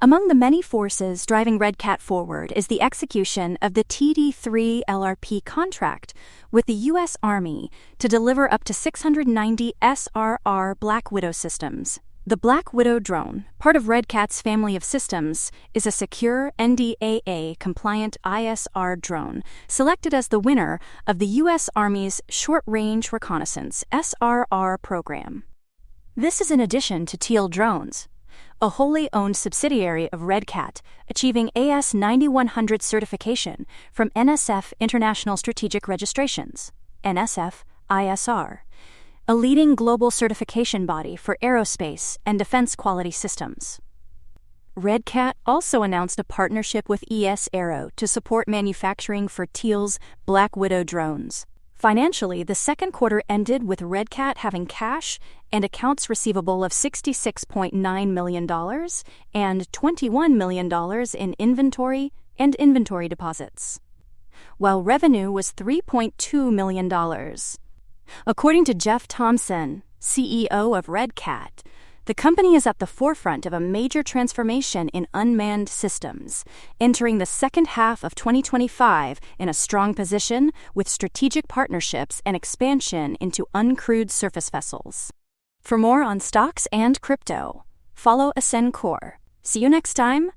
Among the many forces driving RCAT forward is the execution of the TD3 LRP contract with the U.S. Army to deliver up to 690 SRR Black Widow systems. The Black Widow drone, part of RCAT's family of systems, is a secure NDAA-compliant ISR drone selected as the winner of the U.S. Army's Short-Range Reconnaissance SRR program. This is in addition to Teal Drones, a wholly owned subsidiary of RCAT, achieving AS 9100 certification from NSF International Strategic Registrations, NSF ISR, a leading global certification body for aerospace and defense quality systems. RCAT also announced a partnership with ES Aero to support manufacturing for Teal's Black Widow drones. Financially, the second quarter ended with RCAT having cash and accounts receivable of $66.9 million and $21 million in inventory and inventory deposits, while revenue was $3.2 million. According to Jeff Thompson, CEO of RCAT, the company is at the forefront of a major transformation in unmanned systems, entering the second half of 2025 in a strong position with strategic partnerships and expansion into uncrewed surface vessels. For more on stocks and crypto, follow Ascencore. See you next time.